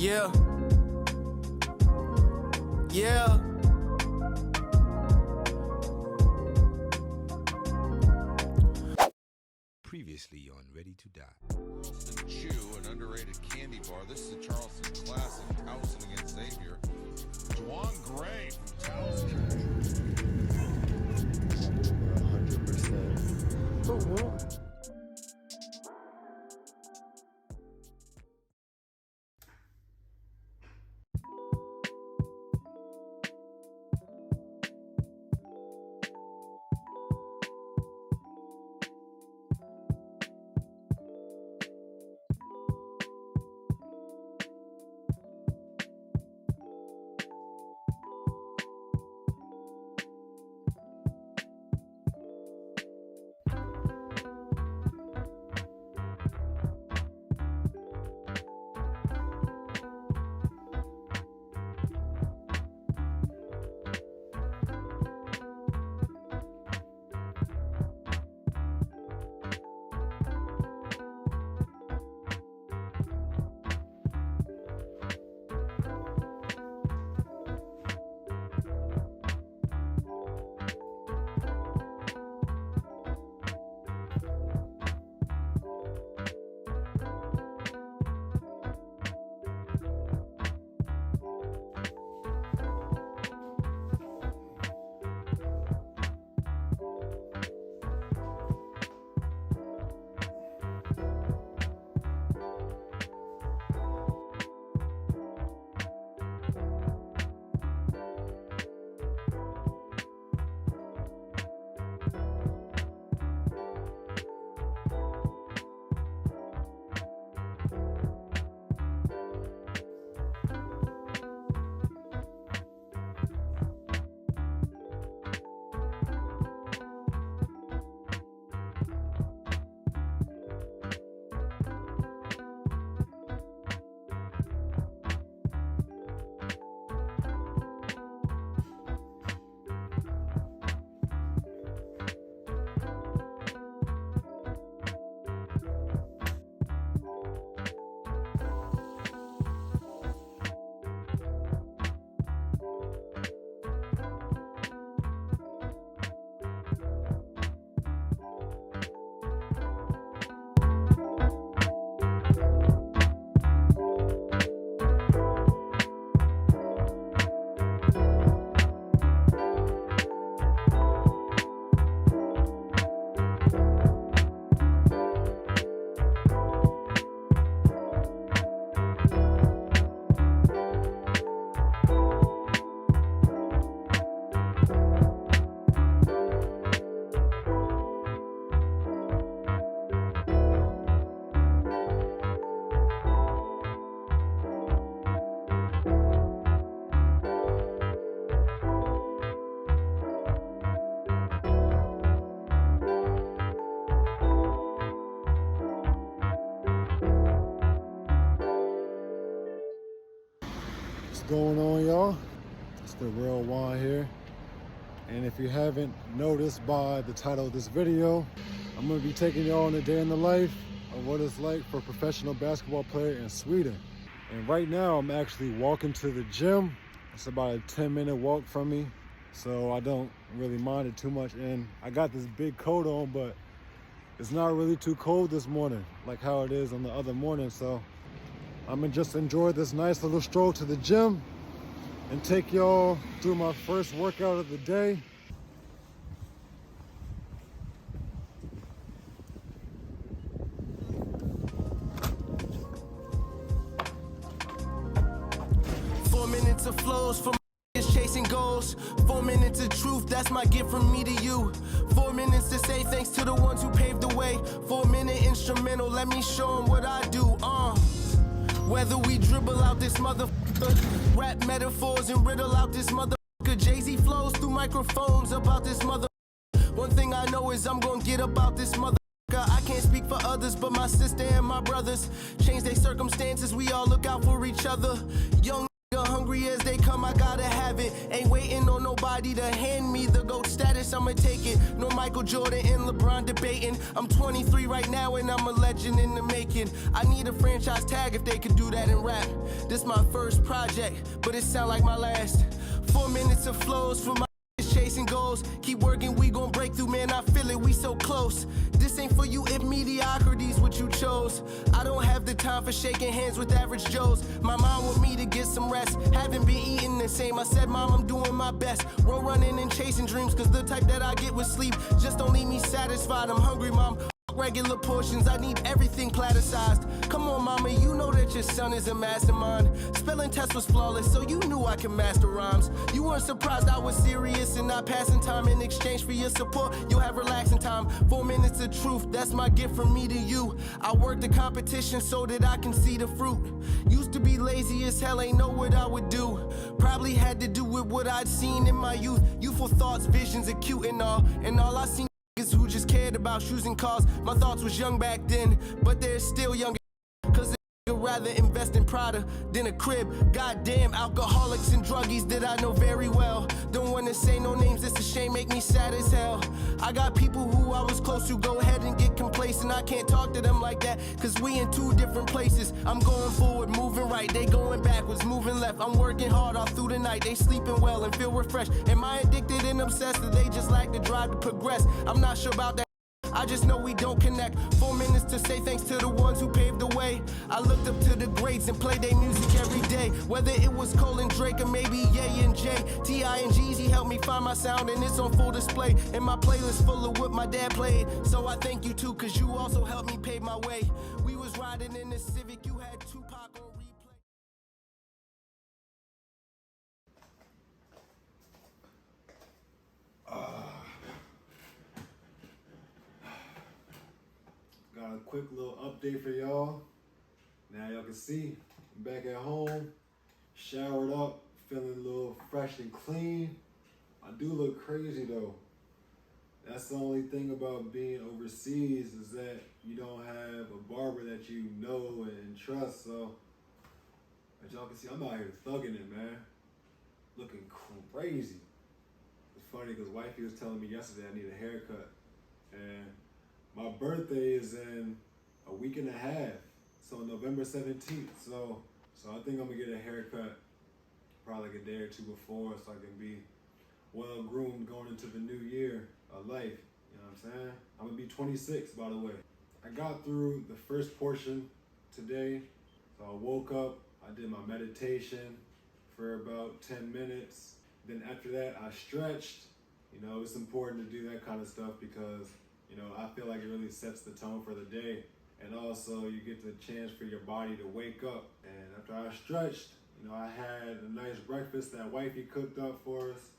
Yeah. Yeah. Previously on Ready to Die. Charleston Chew, an underrated candy bar. This is a Charleston classic. Towson against Xavier. Juwan Gray from Towson. 100%. For what? What's going on, y'all? It's the Real Juan here. And if you haven't noticed by the title of this video, I'm going to be taking y'all on a day in the life of what it's like for a professional basketball player in Sweden. And right now I'm actually walking to the gym. It's about a 10-minute walk from me, so I don't really mind it too much. And I got this big coat on, but it's not really too cold this morning like how it is on the other morning. So I'm gonna just enjoy this nice little stroll to the gym and take y'all through my first workout of the day. Of flows for is chasing goals. 4 minutes of truth, that's my gift from me to you. 4 minutes to say thanks to the ones who paved the way. 4-minute instrumental, let me show them what I do. Whether we dribble out this motherfucker, rap metaphors and riddle out this motherfucker. Jay-Z flows through microphones about this motherfucker. One thing I know is I'm gonna get about this motherfucker. I can't speak for others, but my sister and my brothers change their circumstances. We all look out for each other. Young hungry as they come, I gotta have it. Ain't waiting on nobody to hand me the GOAT status, I'ma take it. No Michael Jordan and LeBron debating. I'm 23 right now and I'm a legend in the making. I need a franchise tag if they could do that in rap. This my first project, but it sound like my last. 4 minutes of flows for my chasing goals. Keep working, we gon' break through, man, I feel it, we so close. This ain't for you if mediocrity's what you chose. I don't have the time for shaking hands with average Joes. My mom want me to get some rest, haven't been eating the same. I said, Mom, I'm doing my best. Road running and chasing dreams, cause the type that I get with sleep just don't leave me satisfied. I'm hungry, Mom. Regular portions, I need everything platter-sized. Come on, mama, you know that your son is a mastermind. Spelling test was flawless, so you knew I can master rhymes. You weren't surprised I was serious and not passing time. In exchange for your support, you'll have relaxing time. 4 minutes of truth, that's my gift from me to you. I work the competition so that I can see the fruit. Used to be lazy as hell, ain't know what I would do. Probably had to do with what I'd seen in my youth. Youthful thoughts, visions are cute and all I seen who just cared about shoes and cars. My thoughts was young back then, but they're still young. Cause I'd rather invest in Prada than a crib. Goddamn alcoholics and druggies that I know very well. Don't wanna say no names, it's a shame, make me sad as hell. I got people who I was close to go ahead and get complacent. I can't talk to them like that, cause we in two different places. I'm going forward, moving right, they going backwards, moving left. I'm working hard all through the night, they sleeping well and feel refreshed. Am I addicted and obsessed, or they just like the drive to progress? I'm not sure about that, I just know we don't connect. 4 minutes to say thanks to the ones who paved the way. I looked up to the greats and played their music every day. Whether it was Cole and Drake or maybe Ye and Jay, T.I. and Jeezy helped me find my sound and it's on full display. And my playlist full of what my dad played. So I thank you too, cause you also helped me pave my way. We was riding in the Civic, you had Tupac on replay. Got a quick little update for y'all. Now y'all can see I'm back at home, showered up, feeling a little fresh and clean. I do look crazy though. That's the only thing about being overseas is that you don't have a barber that you know and trust. So as y'all can see, I'm out here thugging it, man. Looking crazy. It's funny because wifey was telling me yesterday I need a haircut. And my birthday is in a week and a half, so November 17th. So I think I'm gonna get a haircut probably like a day or two before, so I can be well groomed going into the new year of life. You know what I'm saying? I'm gonna be 26, by the way. I got through the first portion today. So I woke up, I did my meditation for about 10 minutes. Then after that, I stretched. You know, it's important to do that kind of stuff because you know, I feel like it really sets the tone for the day. And also you get the chance for your body to wake up. And after I stretched, you know, I had a nice breakfast that wifey cooked up for us.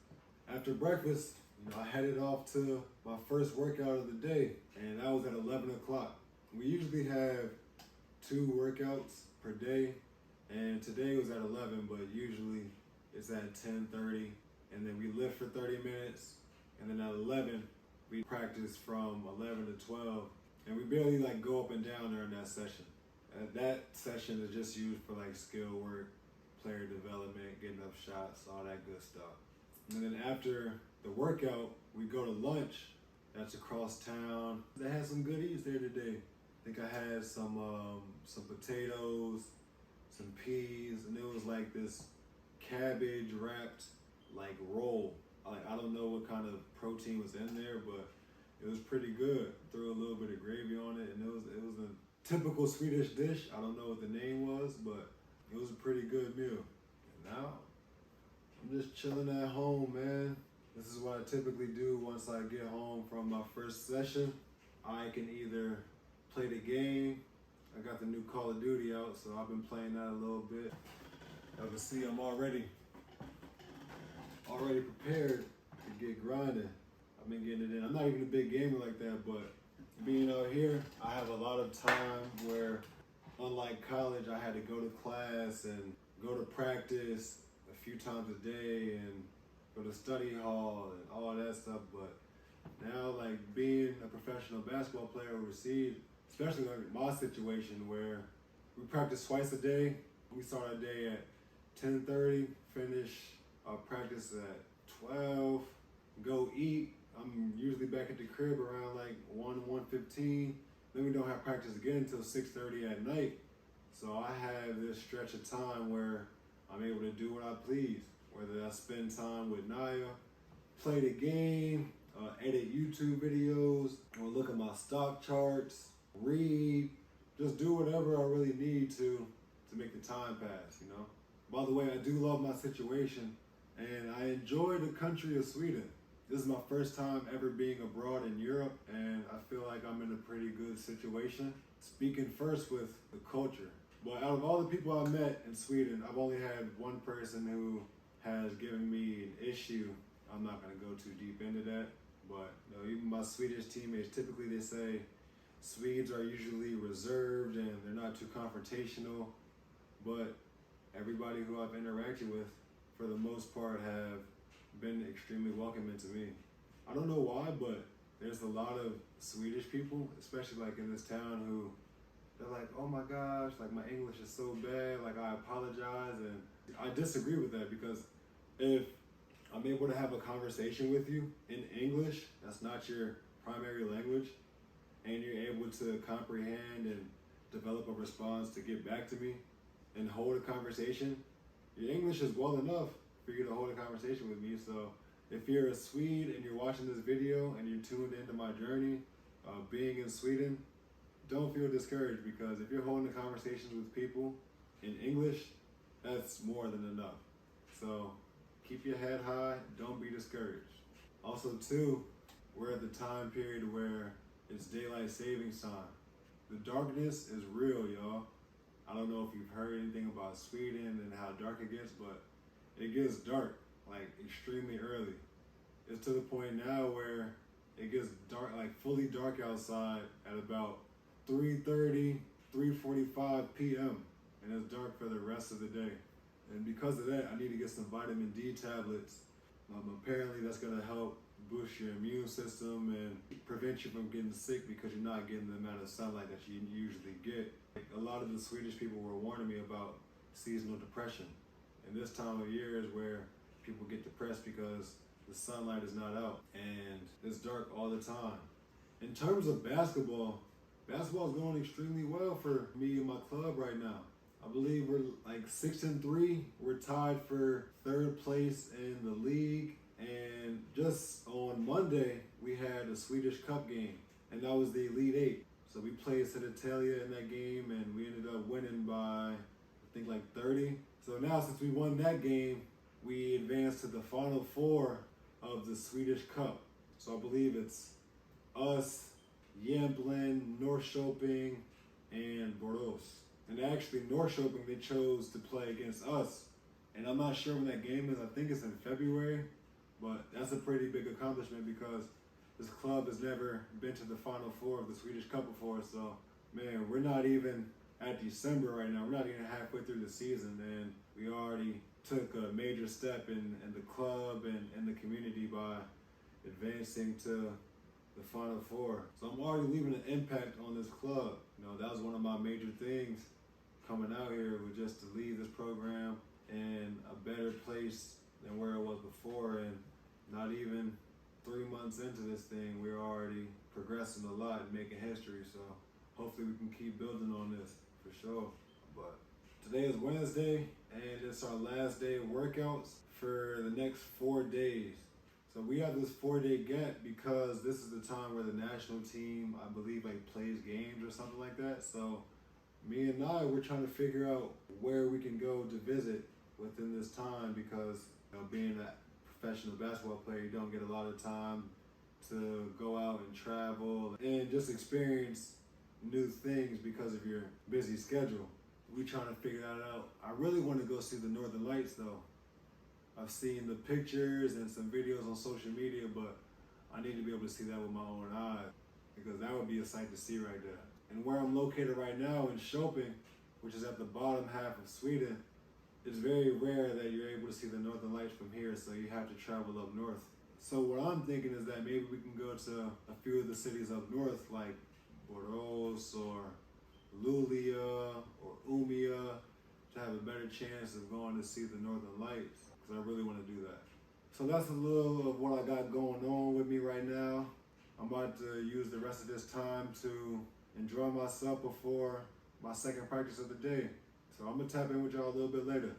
After breakfast, you know, I headed off to my first workout of the day, and that was at 11 o'clock. We usually have 2 workouts per day, and today was at 11, but usually it's at 10:30, and then we lift for 30 minutes, and then at 11, we practice from 11 to 12, and we barely like go up and down during that session. And that session is just used for like skill work, player development, getting up shots, all that good stuff. And then after the workout, we go to lunch. That's across town. They had some goodies there today. I think I had some potatoes, some peas, and it was like this cabbage wrapped like roll. I don't know what kind of protein was in there, but it was pretty good. Threw a little bit of gravy on it, and it was a typical Swedish dish. I don't know what the name was, but it was a pretty good meal. And now I'm just chilling at home, man. This is what I typically do once I get home from my first session. I can either play the game. I got the new Call of Duty out, so I've been playing that a little bit. Y'all can see I'm already prepared to get grinding. I've been getting it in. I'm not even a big gamer like that, but being out here, I have a lot of time where, unlike college, I had to go to class and go to practice a few times a day and go to study hall and all that stuff. But now, like being a professional basketball player overseas, especially like my situation where we practice twice a day. We start our day at 10:30, finish practice at 12, go eat. I'm usually back at the crib around like 1:15. Then we don't have practice again until 6:30 at night. So I have this stretch of time where I'm able to do what I please, whether I spend time with Naya, play the game, edit YouTube videos, or look at my stock charts, read, just do whatever I really need to make the time pass, you know? By the way, I do love my situation, and I enjoy the country of Sweden. This is my first time ever being abroad in Europe, and I feel like I'm in a pretty good situation. Speaking first with the culture. But out of all the people I met in Sweden, I've only had one person who has given me an issue. I'm not gonna go too deep into that, but you know, even my Swedish teammates, typically they say Swedes are usually reserved and they're not too confrontational, but everybody who I've interacted with, for the most part, have been extremely welcoming to me. I don't know why, but there's a lot of Swedish people, especially like in this town, who they're like, oh my gosh, like my English is so bad, like I apologize. And I disagree with that, because if I'm able to have a conversation with you in English, that's not your primary language, and you're able to comprehend and develop a response to get back to me and hold a conversation, your English is well enough for you to hold a conversation with me. So if you're a Swede and you're watching this video and you're tuned into my journey being in Sweden, don't feel discouraged, because if you're holding conversations with people in English, that's more than enough. So keep your head high, don't be discouraged. Also too, we're at the time period where it's daylight savings time. The darkness is real, y'all. I don't know if you've heard anything about Sweden and how dark it gets, but it gets dark like extremely early. It's to the point now where it gets dark, like fully dark outside at about 3:30, 3:45 p.m. and it's dark for the rest of the day. And because of that, I need to get some vitamin D tablets. Apparently that's gonna help boost your immune system and prevent you from getting sick, because you're not getting the amount of sunlight that you usually get. Like, a lot of the Swedish people were warning me about seasonal depression. And this time of year is where people get depressed because the sunlight is not out and it's dark all the time. In terms of basketball is going extremely well for me and my club right now. I believe we're like 6-3. We're tied for third place in the league. And just on Monday, we had a Swedish Cup game, and that was the Elite Eight. So we played Södertälje in that game, and we ended up winning by, I think, like 30. So now, since we won that game, we advanced to the Final Four of the Swedish Cup. So I believe it's us, Jämtland, Norrköping, and Borås. And actually, Norrköping, they chose to play against us. And I'm not sure when that game is. I think it's in February. But that's a pretty big accomplishment, because this club has never been to the Final Four of the Swedish Cup before. So, man, we're not even at December right now. We're not even halfway through the season, and we already took a major step in the club and in the community by advancing to the Final Four. So I'm already leaving an impact on this club. You know, that was one of my major things coming out here, was just to leave this program in a better place than where it was before. And not even 3 months into this thing, we're already progressing a lot and making history. So hopefully we can keep building on this for sure. But today is Wednesday, and it's our last day of workouts for the next 4 days. So we have this 4-day gap because this is the time where the national team, I believe, like plays games or something like that. So me and we're trying to figure out where we can go to visit within this time, because being a professional basketball player, you don't get a lot of time to go out and travel and just experience new things because of your busy schedule. We're trying to figure that out. I really want to go see the Northern Lights though. I've seen the pictures and some videos on social media, but I need to be able to see that with my own eyes, because that would be a sight to see right there. And where I'm located right now in Köping, which is at the bottom half of Sweden, it's very rare that you're able to see the Northern Lights from here, so you have to travel up north. So what I'm thinking is that maybe we can go to a few of the cities up north, like Borås or Luleå or Umeå, to have a better chance of going to see the Northern Lights, because I really want to do that. So that's a little of what I got going on with me right now. I'm about to use the rest of this time to enjoy myself before my second practice of the day. So I'm gonna tap in with y'all a little bit later.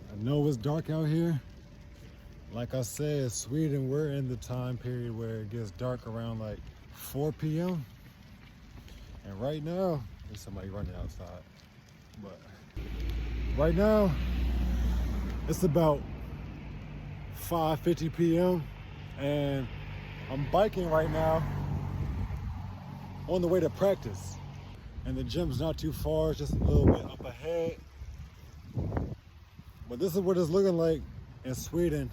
I know it's dark out here. Like I said, Sweden, we're in the time period where it gets dark around like 4 p.m. And right now, there's somebody running outside. But right now, it's about 5:50 p.m. and I'm biking right now on the way to practice. And the gym's not too far, it's just a little bit up ahead. But this is what it's looking like in Sweden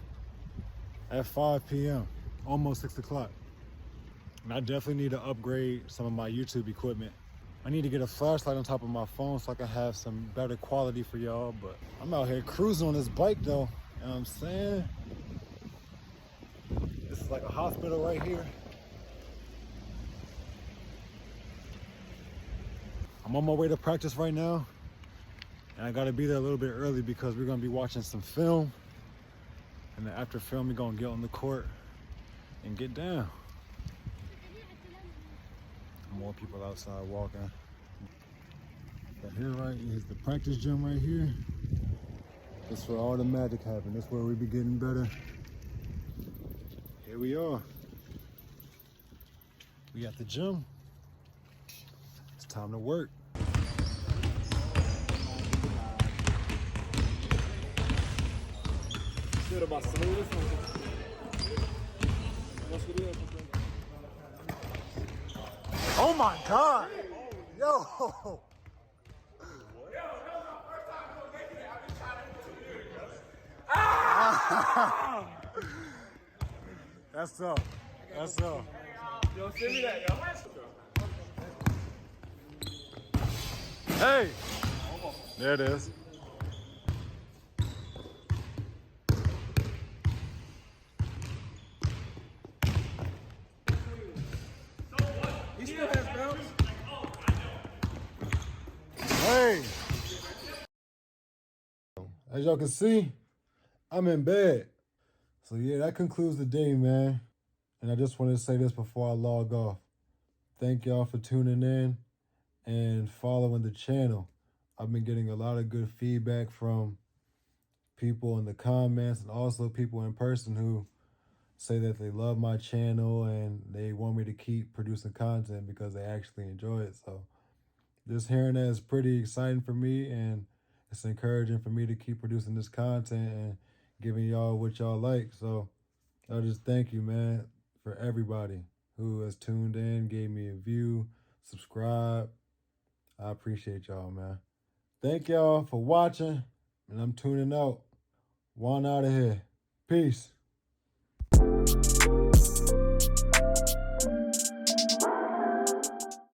at 5 p.m., almost 6 o'clock. And I definitely need to upgrade some of my YouTube equipment. I need to get a flashlight on top of my phone so I can have some better quality for y'all. But I'm out here cruising on this bike though, you know what I'm saying? This is like a hospital right here. I'm on my way to practice right now. And I gotta be there a little bit early because we're gonna be watching some film. And then after film, we're gonna get on the court and get down. More people outside walking. But here right is the practice gym right here. That's where all the magic happens. That's where we be getting better. Here we are. We at the gym. It's time to work. Oh my God! Yo! That's up. That's up. Yo, send me that, yo. Hey! There it is. He still has bounce. Hey! As y'all can see, I'm in bed. So yeah, that concludes the day, man. And I just wanted to say this before I log off. Thank y'all for tuning in and following the channel. I've been getting a lot of good feedback from people in the comments and also people in person who say that they love my channel and they want me to keep producing content because they actually enjoy it. So just hearing that is pretty exciting for me, and it's encouraging for me to keep producing this content and giving y'all what y'all like. So I just thank you, man, for everybody who has tuned in, gave me a view, subscribe, I appreciate y'all, man. Thank y'all for watching, and I'm tuning out. Juan out of here. Peace.